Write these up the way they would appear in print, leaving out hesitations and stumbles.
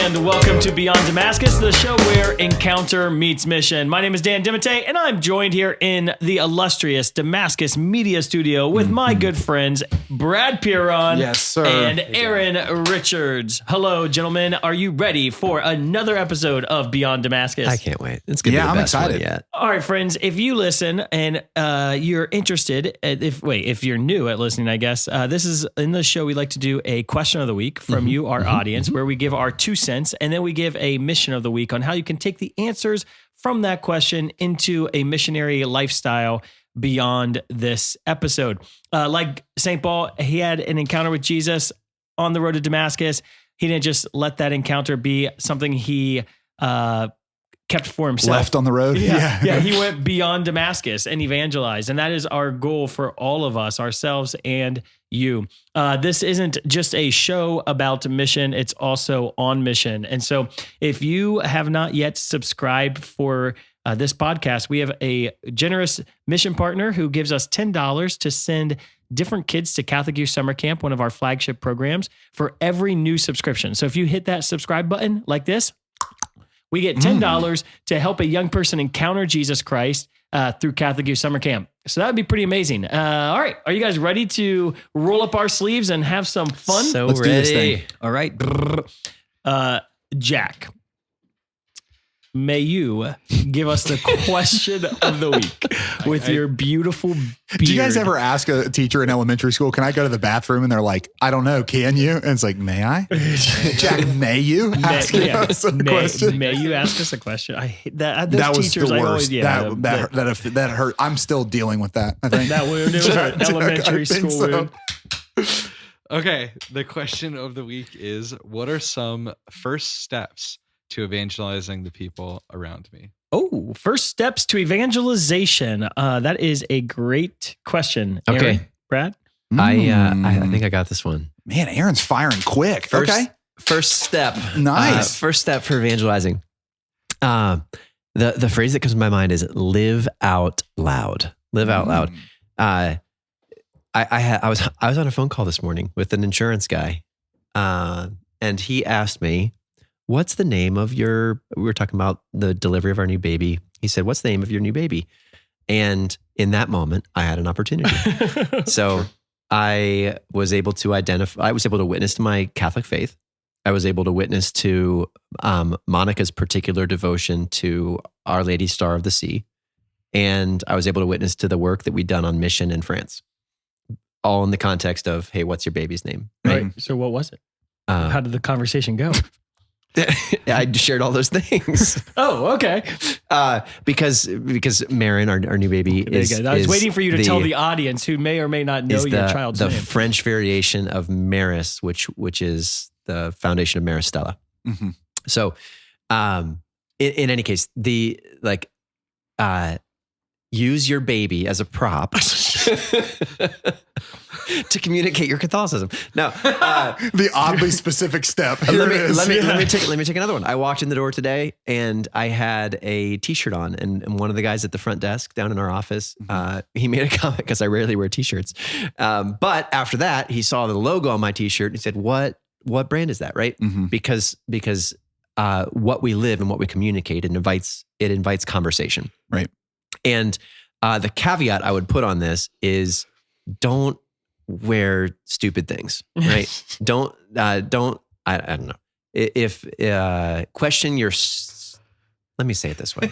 and welcome to Beyond Damascus, the show where encounter meets mission. My name is Dan Dimite, and I'm joined here in the illustrious Damascus Media Studio with my good friends, Brad Piron yes, sir. And Aaron Richards. Hello, gentlemen. Are you ready for another episode of Beyond Damascus? I can't wait. It's going to be the best one yet. All right, friends, if you listen and you're interested, if you're new at listening, I guess, this is in the show we like to do a question of the week from you, our audience, where we give our 2 cents, and then we give a mission of the week on how you can take the answers from that question into a missionary lifestyle beyond this episode. Like St. Paul, he had an encounter with Jesus on the road to Damascus. He didn't just let that encounter be something he kept for himself. Left on the road. Yeah. He went beyond Damascus and evangelized. And that is our goal for all of us, ourselves and you. This isn't just a show about mission. It's also on mission. And so if you have not yet subscribed for this podcast, we have a generous mission partner who gives us $10 to send different kids to Catholic Youth Summer Camp, one of our flagship programs, for every new subscription. So if you hit that subscribe button like this, we get $10 to help a young person encounter Jesus Christ through Catholic Youth Summer Camp. So that would be pretty amazing. All right. Are you guys ready to roll up our sleeves and have some fun? So Let's ready. do this thing. All right. Jack, may you give us the question of the week with your beautiful beard. Do you guys ever ask a teacher in elementary school, can I go to the bathroom? And they're like, I don't know. Can you? And it's like, may I? Jack, may you ask us a question? May you ask us a question? I hate that. That was teachers, the I worst. always, That hurt. I'm still dealing with that. I think that wound. It was an elementary school wound. Okay, the question of the week is, what are some first steps to evangelizing the people around me? Oh, first steps to evangelization. That is a great question. Okay. Aaron, Brad? I think I got this one. Man, Aaron's firing quick. First step. Nice. First step for evangelizing. The phrase that comes to my mind is live out loud. Live out loud. I was on a phone call this morning with an insurance guy, and he asked me, what's the name of we were talking about the delivery of our new baby. He said, what's the name of your new baby? And in that moment, I had an opportunity. So I was able to witness to my Catholic faith. I was able to witness to Monica's particular devotion to Our Lady Star of the Sea. And I was able to witness to the work that we'd done on mission in France. All in the context of, hey, what's your baby's name? Right. So what was it? How did the conversation go? I shared all those things. Oh, okay. Because Marin, our new baby, I was waiting for you to tell the audience who may or may not know your child's name. The French variation of Maris, which is the foundation of Maristella. Mm-hmm. So, in any case, use your baby as a prop to communicate your Catholicism. Now, the oddly specific step. Let me take another one. I walked in the door today and I had a t-shirt on, and one of the guys at the front desk down in our office, he made a comment because I rarely wear t-shirts. But after that, he saw the logo on my t-shirt and he said, what brand is that? Right? Mm-hmm. Because what we live and what we communicate, it invites conversation. Right. And the caveat I would put on this is don't wear stupid things, right? don't, I don't know. If question your, let me say it this way.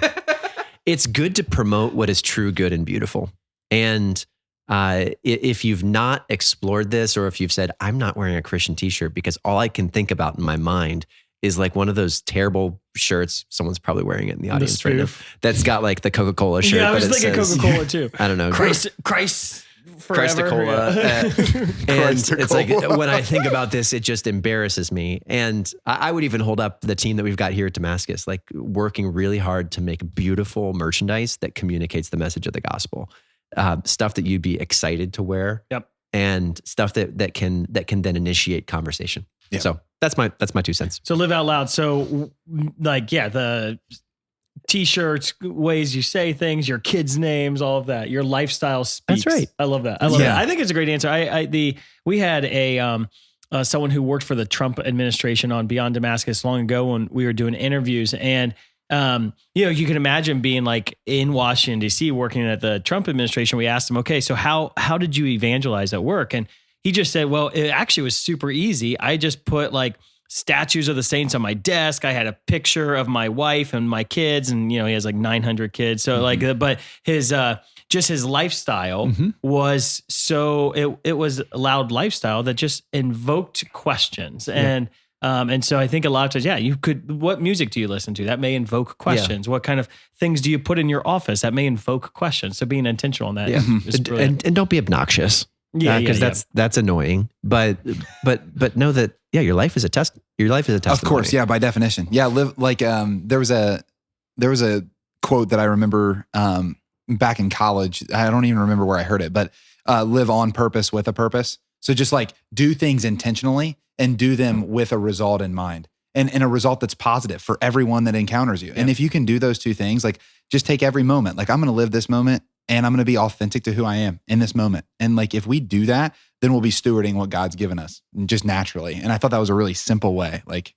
It's good to promote what is true, good, and beautiful. And if you've not explored this, or if you've said, I'm not wearing a Christian t-shirt because all I can think about in my mind is like one of those terrible shirts. Someone's probably wearing it in the audience right now. That's got like the Coca-Cola shirt. Yeah, I was thinking Coca-Cola too. I don't know. Christ forever. Christ-a-Cola. And it's like, when I think about this, it just embarrasses me. And I would even hold up the team that we've got here at Damascus, like working really hard to make beautiful merchandise that communicates the message of the gospel. Stuff that you'd be excited to wear. Yep. And stuff that can then initiate conversation. Yep. So that's my 2 cents. So live out loud. So the t-shirts, ways you say things, your kids' names, all of that, your lifestyle speaks. That's right. I love that. I love that. I think it's a great answer. We had a someone who worked for the Trump administration on Beyond Damascus long ago when we were doing interviews. And, you can imagine being like in Washington, D.C., working at the Trump administration. We asked him, okay, so how did you evangelize at work? And he just said, well, it actually was super easy. I just put like statues of the saints on my desk. I had a picture of my wife and my kids, and he has like 900 kids. So but his just his lifestyle was it was a loud lifestyle that just invoked questions. And so I think a lot of times, what music do you listen to? That may invoke questions. What kind of things do you put in your office? That may invoke questions. So being intentional on that is brilliant. And don't be obnoxious. Because that's annoying. But know that your life is a test. Your life is a testimony. Of course, by definition, live like there was a quote that I remember back in college. I don't even remember where I heard it, but live on purpose with a purpose. So just like do things intentionally and do them with a result in mind, and a result that's positive for everyone that encounters you. And if you can do those two things, like just take every moment. Like I'm going to live this moment. And I'm going to be authentic to who I am in this moment. And like, if we do that, then we'll be stewarding what God's given us just naturally. And I thought that was a really simple way. Like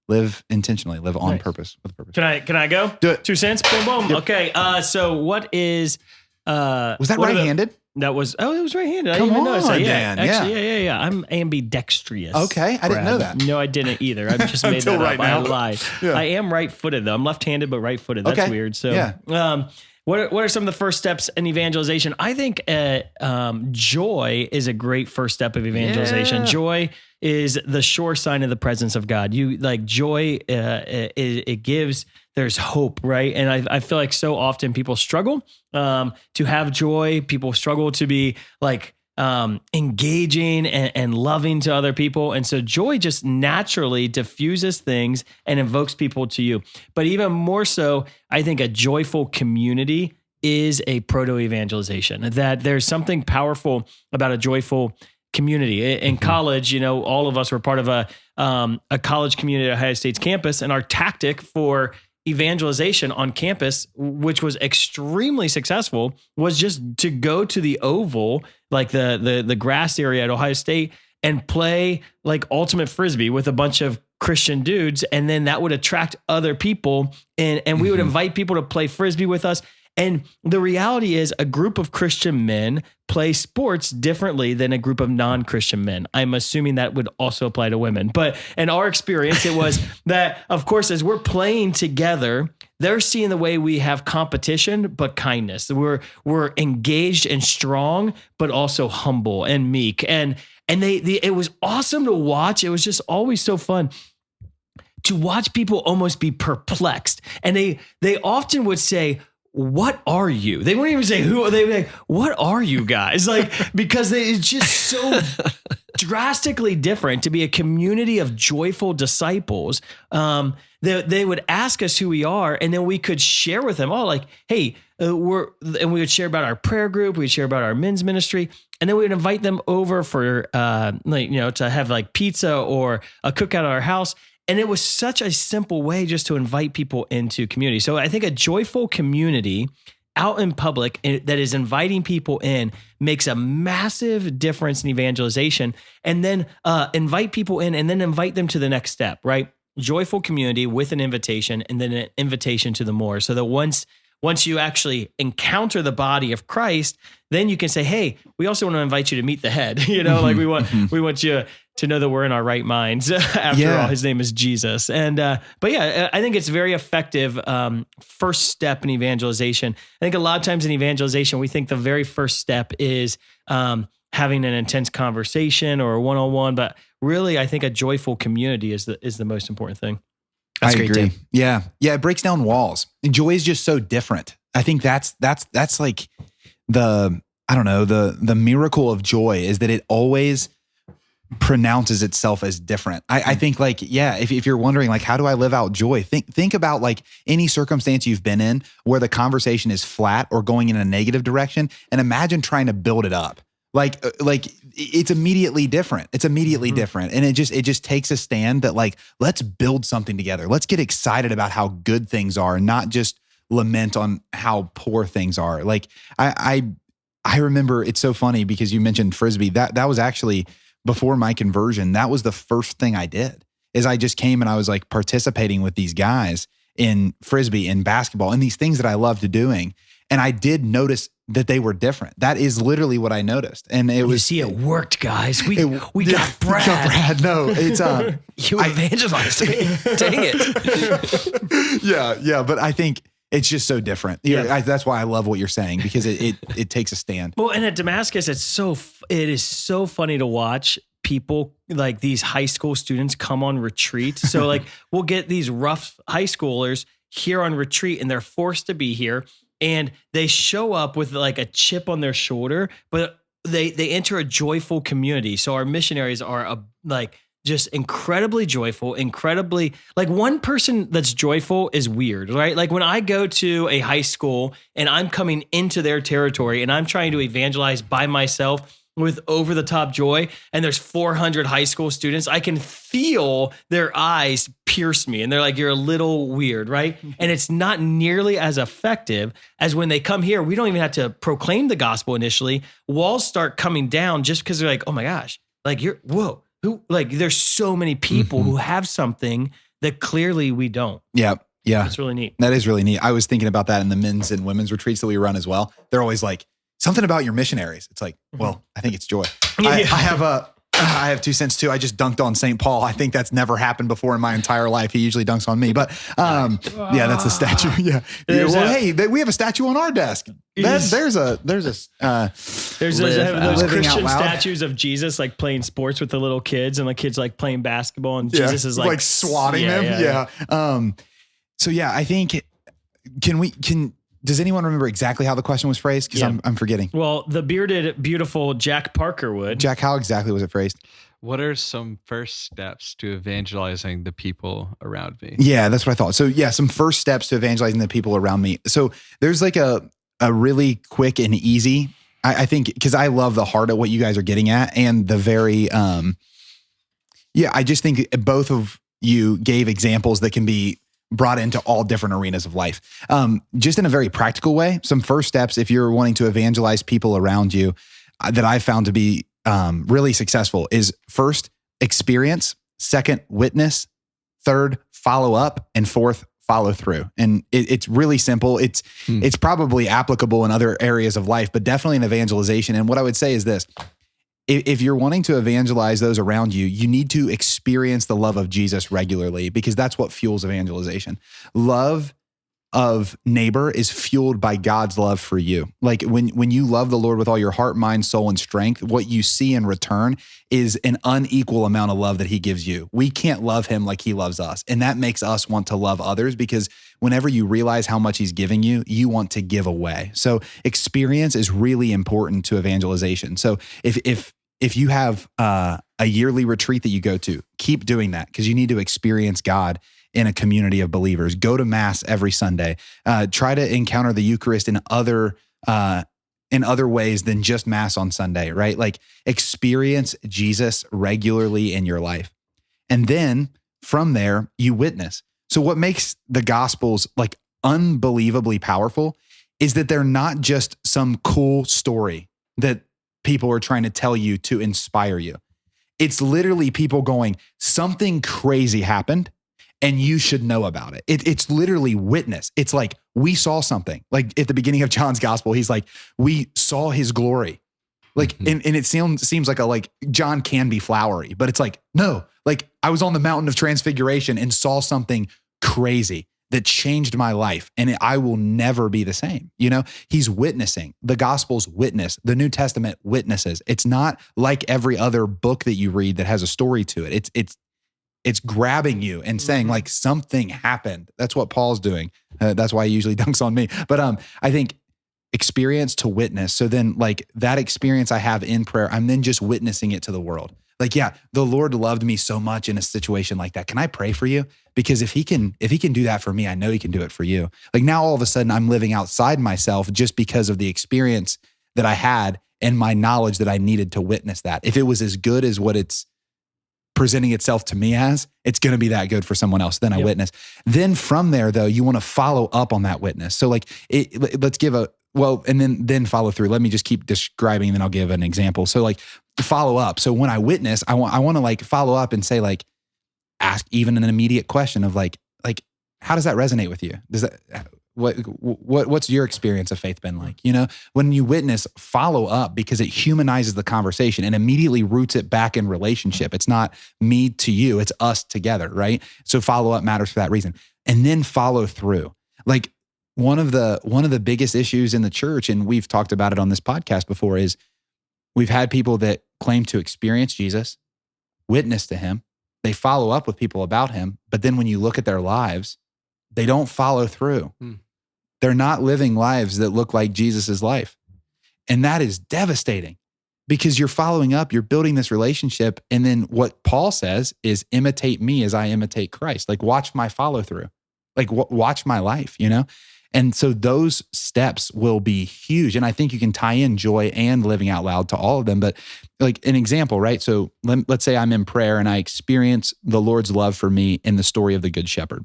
live intentionally, live on purpose with purpose. Can I go? Do it. 2 cents. Boom, boom. Yep. Okay. So what is, was that right-handed? It was right-handed. I didn't even notice that. Yeah, Dan. Actually, yeah. I'm ambidextrous. Okay. I didn't know that. No, I didn't either. I just made that up. I lied. Yeah. I am right-footed though. I'm left-handed, but right-footed. That's weird. So, What are some of the first steps in evangelization? I think joy is a great first step of evangelization. Yeah. Joy is the sure sign of the presence of God. Joy, it gives, there's hope, right? And I feel like so often people struggle to have joy. People struggle to be like engaging and loving to other people. And so joy just naturally diffuses things and invokes people to you. But even more so, I think a joyful community is a proto-evangelization, that there's something powerful about a joyful community. In college, all of us were part of a college community at Ohio State's campus, and our tactic for evangelization on campus, which was extremely successful, was just to go to the oval, like the grass area at Ohio State, and play like ultimate frisbee with a bunch of Christian dudes. And then that would attract other people, and we would invite people to play frisbee with us. And the reality is a group of Christian men play sports differently than a group of non-Christian men. I'm assuming that would also apply to women. But in our experience, it was that, of course, as we're playing together, they're seeing the way we have competition, but kindness. We're engaged and strong, but also humble and meek. And it was awesome to watch. It was just always so fun to watch people almost be perplexed. And they often would say, what are you? They wouldn't even say who. They would be like, what are you guys? Like, because it's just so drastically different to be a community of joyful disciples. They would ask us who we are, and then we could share with them, hey, and we would share about our prayer group. We'd share about our men's ministry. And then we would invite them over for, to have like pizza or a cookout at our house. And it was such a simple way just to invite people into community. So I think a joyful community out in public that is inviting people in makes a massive difference in evangelization. And then invite people in and then invite them to the next step, right? Joyful community with an invitation, and then an invitation to the more. So that once you actually encounter the body of Christ, then you can say, hey, we also want to invite you to meet the head. Like we want you to know that we're in our right minds. After all, his name is Jesus. And, but yeah, I think it's very effective first step in evangelization. I think a lot of times in evangelization, we think the very first step is having an intense conversation or a one-on-one, but really I think a joyful community is the most important thing. I agree. Yeah. It breaks down walls. And joy is just so different. I think that's like the miracle of joy is that it always pronounces itself as different. I think if you're wondering like, how do I live out joy? Think about like any circumstance you've been in where the conversation is flat or going in a negative direction, and imagine trying to build it up. Like it's immediately different. It's immediately different. And it just takes a stand that like, let's build something together. Let's get excited about how good things are and not just lament on how poor things are. Like I remember, it's so funny because you mentioned Frisbee. That was actually before my conversion, that was the first thing I did. Is I just came and I was like participating with these guys in Frisbee, in basketball, and these things that I loved doing. And I did notice that they were different. That is literally what I noticed. And it was, it worked, guys. We got Brad. We got Brad. No, it's You evangelized me. Dang it. yeah. But I think it's just so different. Yeah. That's why I love what you're saying, because it takes a stand. Well, and at Damascus, it is so funny to watch people like these high school students come on retreat. So like we'll get these rough high schoolers here on retreat and they're forced to be here. And they show up with like a chip on their shoulder, but they enter a joyful community. So our missionaries are like just incredibly joyful, incredibly like one person that's joyful is weird, right? Like when I go to a high school and I'm coming into their territory and I'm trying to evangelize by myself with over the top joy, and there's 400 high school students, I can feel their eyes pierce me. And they're like, you're a little weird, right? And it's not nearly as effective as when they come here. We don't even have to proclaim the gospel initially. Walls start coming down just because they're like, oh my gosh, like there's so many people who have something that clearly we don't. Yeah. It's really neat. That is really neat. I was thinking about that in the men's and women's retreats that we run as well. They're always like, something about your missionaries. It's like, well, I think it's joy. I have 2 cents too. I just dunked on St. Paul. I think that's never happened before in my entire life. He usually dunks on me, but yeah, that's the statue. Yeah. We have a statue on our desk. There's those Christian statues of Jesus like playing sports with the little kids, and the kids like playing basketball, and Jesus is like swatting them. Yeah. So yeah, I think does anyone remember exactly how the question was phrased? Because I'm forgetting. Well, the bearded, beautiful Jack Parker would. Jack, how exactly was it phrased? What are some first steps to evangelizing the people around me? Yeah, that's what I thought. So yeah, some first steps to evangelizing the people around me. So there's like a really quick and easy, I think, because I love the heart of what you guys are getting at, and the very, I just think both of you gave examples that can be brought into all different arenas of life. Just in a very practical way, some first steps if you're wanting to evangelize people around you that I've found to be really successful is first, experience, second, witness, third, follow up, and fourth, follow through. And it's really simple. It's probably applicable in other areas of life, but definitely in evangelization. And what I would say is this: if you're wanting to evangelize those around you, you need to experience the love of Jesus regularly, because that's what fuels evangelization. Love of neighbor is fueled by God's love for you. Like when you love the Lord with all your heart, mind, soul, and strength, what you see in return is an unequal amount of love that he gives you. We can't love him like he loves us. And that makes us want to love others, because whenever you realize how much he's giving you, you want to give away. So experience is really important to evangelization. So if you have a yearly retreat that you go to, keep doing that, because you need to experience God in a community of believers. Go to Mass every Sunday. Try to encounter the Eucharist in other ways than just Mass on Sunday, right? Like experience Jesus regularly in your life. And then from there, you witness. So what makes the Gospels like unbelievably powerful is that they're not just some cool story that people are trying to tell you to inspire you. It's literally people going, something crazy happened and you should know about it. It's literally witness. It's like, we saw something. Like at the beginning of John's gospel, he's like, we saw his glory. Like, and it seems like John can be flowery, but it's like, no, like I was on the mountain of transfiguration and saw something crazy that changed my life, and I will never be the same. You know, he's witnessing. The Gospels witness. The New Testament witnesses. It's not like every other book that you read that has a story to it. It's grabbing you and saying like something happened. That's what Paul's doing. That's why he usually dunks on me. But I think experience to witness. So then like that experience I have in prayer, I'm then just witnessing it to the world. Like, yeah, the Lord loved me so much in a situation like that. Can I pray for you? Because if he can do that for me, I know he can do it for you. Like now all of a sudden I'm living outside myself just because of the experience that I had and my knowledge that I needed to witness that. If it was as good as what it's presenting itself to me as, it's going to be that good for someone else. Then I witness. Then from there though, you want to follow up on that witness. So like let's give well, and then follow through. Let me just keep describing, and then I'll give an example. So like follow up. So when I witness, I want to like follow up and say like, ask even an immediate question of like, how does that resonate with you? Does that, what's your experience of faith been like? You know, when you witness, follow up, because it humanizes the conversation and immediately roots it back in relationship. It's not me to you, it's us together, right? So follow up matters for that reason. And then follow through. Like one of the biggest issues in the church, and we've talked about it on this podcast before, is we've had people that claim to experience Jesus, witness to him, they follow up with people about him, but then when you look at their lives, they don't follow through. They're not living lives that look like Jesus's life. And that is devastating, because you're following up, you're building this relationship. And then what Paul says is imitate me as I imitate Christ. Like watch my follow through, like watch my life, you know? And so those steps will be huge. And I think you can tie in joy and living out loud to all of them. But like an example, right? So let's say I'm in prayer and I experience the Lord's love for me in the story of the Good Shepherd.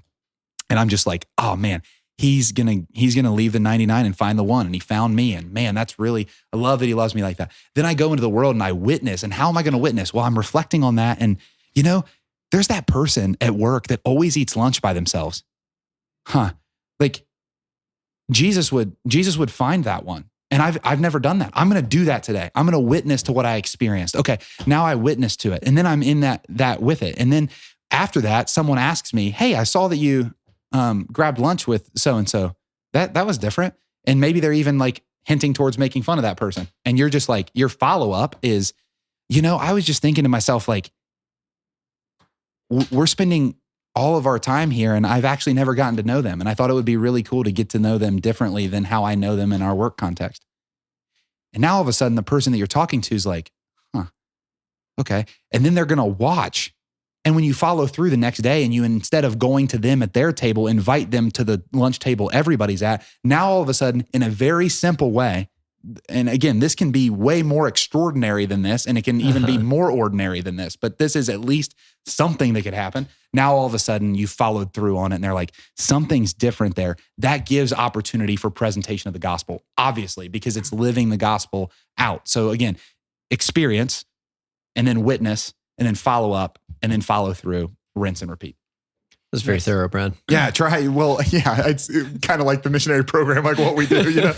And I'm just like, oh man, he's gonna leave the 99 and find the one. And he found me. And man, I love that he loves me like that. Then I go into the world and I witness. And how am I going to witness? Well, I'm reflecting on that. And you know, there's that person at work that always eats lunch by themselves. Like Jesus would find that one. And I've never done that. I'm going to do that today. I'm going to witness to what I experienced. Okay, now I witness to it. And then I'm in that with it. And then after that, someone asks me, hey, I saw that you grabbed lunch with so-and-so. That was different. And maybe they're even like hinting towards making fun of that person. And you're just like, your follow-up is, you know, I was just thinking to myself, like, we're spending all of our time here and I've actually never gotten to know them. And I thought it would be really cool to get to know them differently than how I know them in our work context. And now all of a sudden the person that you're talking to is like, okay. And then they're going to watch. And when you follow through the next day and you, instead of going to them at their table, invite them to the lunch table everybody's at, now all of a sudden in a very simple way, and again, this can be way more extraordinary than this, and it can even be more ordinary than this, but this is at least something that could happen. Now, all of a sudden, you followed through on it, and they're like, something's different there. That gives opportunity for presentation of the gospel, obviously, because it's living the gospel out. So again, experience, and then witness, and then follow up, and then follow through, rinse and repeat. That's very thorough, Brad. Yeah, try. Well, yeah, it's kind of like the missionary program, like what we do, you know.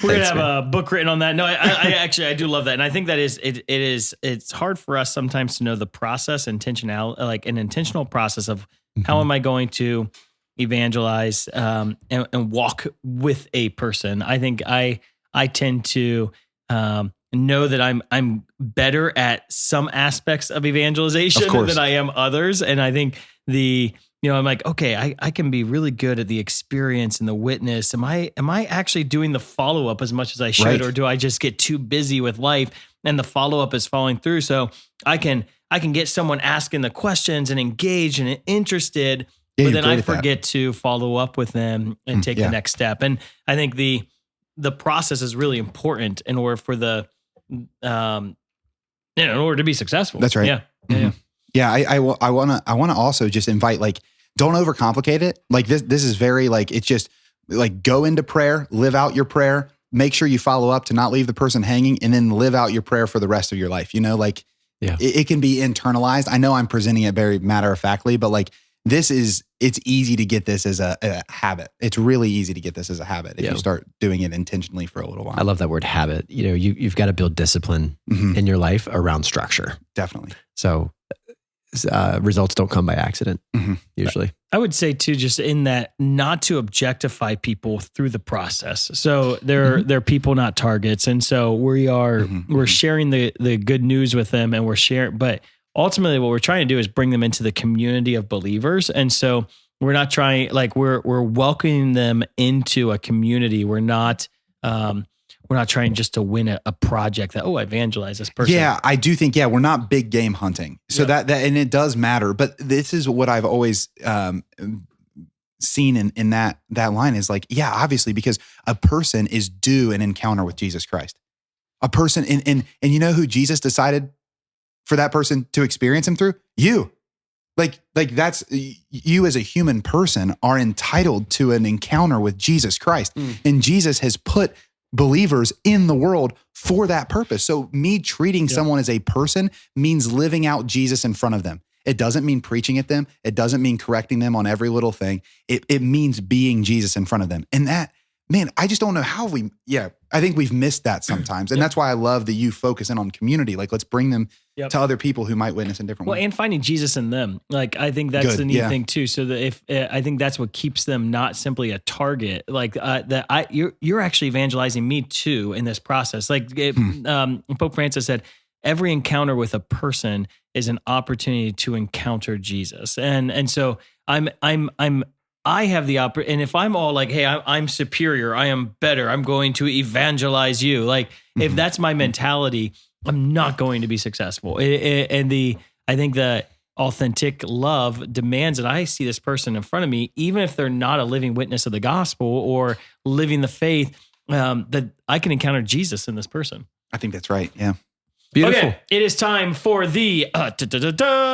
We're going to have a book written on that. No, I do love that. And I think that it's hard for us sometimes to know the process, like an intentional process of how am I going to evangelize and walk with a person. I think I tend to know that I'm better at some aspects of evangelization than I am others. And I think I'm like, okay, I can be really good at the experience and the witness. Am I actually doing the follow-up as much as I should, or do I just get too busy with life and the follow-up is falling through? So I can get someone asking the questions and engaged and interested, but then I forget to follow up with them and take the next step. And I think the process is really important in order for in order to be successful. That's right. Yeah. Mm-hmm. Yeah. Yeah, I want to also just invite, like, don't overcomplicate it. Like this is very, like, it's just like, go into prayer, live out your prayer, make sure you follow up to not leave the person hanging, and then live out your prayer for the rest of your life. You know, like it can be internalized. I know I'm presenting it very matter of factly, but like it's easy to get this as a habit. It's really easy to get this as a habit if you start doing it intentionally for a little while. I love that word habit. You know, you've got to build discipline in your life around structure. Definitely. So results don't come by accident, usually. I would say too, just in that, not to objectify people through the process. So they're people, not targets. And so we're sharing the good news with them, and but ultimately what we're trying to do is bring them into the community of believers. And so we're not trying, like, we're welcoming them into a community. We're not trying just to win a project that, I evangelize this person. Yeah, I do think, we're not big game hunting. So that and it does matter. But this is what I've always seen in that line is like, obviously, because a person is due an encounter with Jesus Christ. A person, and you know who Jesus decided for that person to experience him through? You. Like that's you as a human person are entitled to an encounter with Jesus Christ. And Jesus has put believers in the world for that purpose. So me treating someone as a person means living out Jesus in front of them. It doesn't mean preaching at them. It doesn't mean correcting them on every little thing. It means being Jesus in front of them. And that, man, I just don't know how I think we've missed that sometimes. And that's why I love that you focus in on community. Like, let's bring them to other people who might witness in different ways. And finding Jesus in them. Like, I think that's the neat thing too. So that I think that's what keeps them not simply a target, like you're actually evangelizing me too in this process. Like Pope Francis said, every encounter with a person is an opportunity to encounter Jesus. And so I have the opportunity, and if I'm all like, hey, I'm superior, I am better, I'm going to evangelize you. Like, if that's my mentality, I'm not going to be successful. I think the authentic love demands that I see this person in front of me, even if they're not a living witness of the gospel or living the faith, that I can encounter Jesus in this person. I think that's right. Yeah. Beautiful. Okay, it is time for the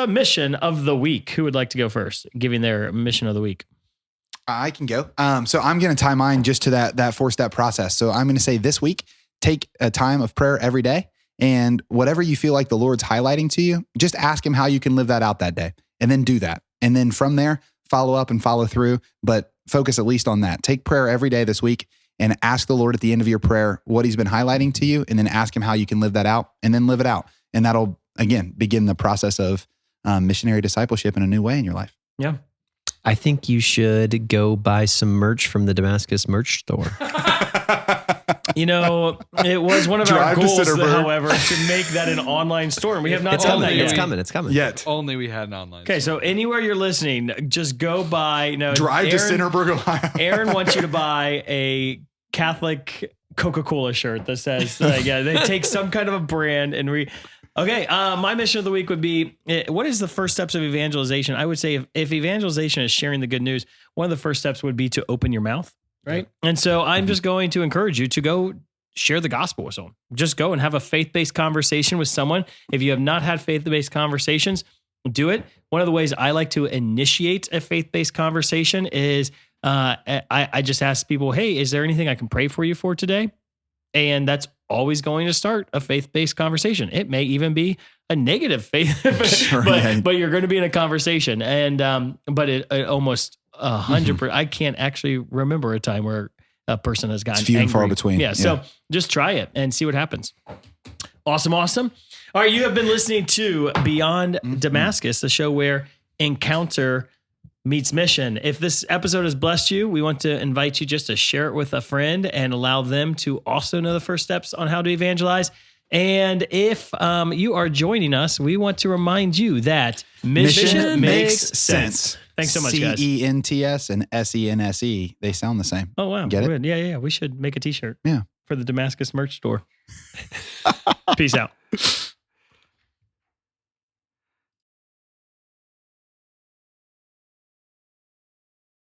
mission of the week. Who would like to go first, giving their mission of the week? I can go. So I'm going to tie mine just to that 4-step process. So I'm going to say this week, take a time of prayer every day, and whatever you feel like the Lord's highlighting to you, just ask him how you can live that out that day, and then do that. And then from there, follow up and follow through, but focus at least on that. Take prayer every day this week and ask the Lord at the end of your prayer what he's been highlighting to you, and then ask him how you can live that out, and then live it out. And that'll, again, begin the process of missionary discipleship in a new way in your life. Yeah. I think you should go buy some merch from the Damascus merch store. You know, it was one of our goals, however, to make that an online store. And we have not done that yet. It's coming. Yet. Only we had an online Okay, store. so anywhere you're listening, just go buy. Drive to Centerburg, Ohio. Aaron wants you to buy a Catholic Coca-Cola shirt that says, they take some kind of a brand and Okay, my mission of the week would be, what is the first steps of evangelization? I would say if evangelization is sharing the good news, one of the first steps would be to open your mouth, right? Yeah. And so I'm just going to encourage you to go share the gospel with someone. Just go and have a faith-based conversation with someone. If you have not had faith-based conversations, do it. One of the ways I like to initiate a faith-based conversation is I just ask people, hey, is there anything I can pray for you for today? And that's always going to start a faith-based conversation. It may even be a negative faith, but you're going to be in a conversation. And but it almost 100%. I can't actually remember a time where a person has gotten few angry. and far between. Yeah, so just try it and see what happens. Awesome. All right, you have been listening to Beyond Damascus, the show where encounter meets mission. If this episode has blessed you, we want to invite you just to share it with a friend and allow them to also know the first steps on how to evangelize. And if you are joining us, we want to remind you that mission makes sense. Thanks so much, guys. CENTS and SENSE, they sound the same. Oh, wow. Get it? Yeah. We should make a t-shirt for the Damascus merch store. Peace out.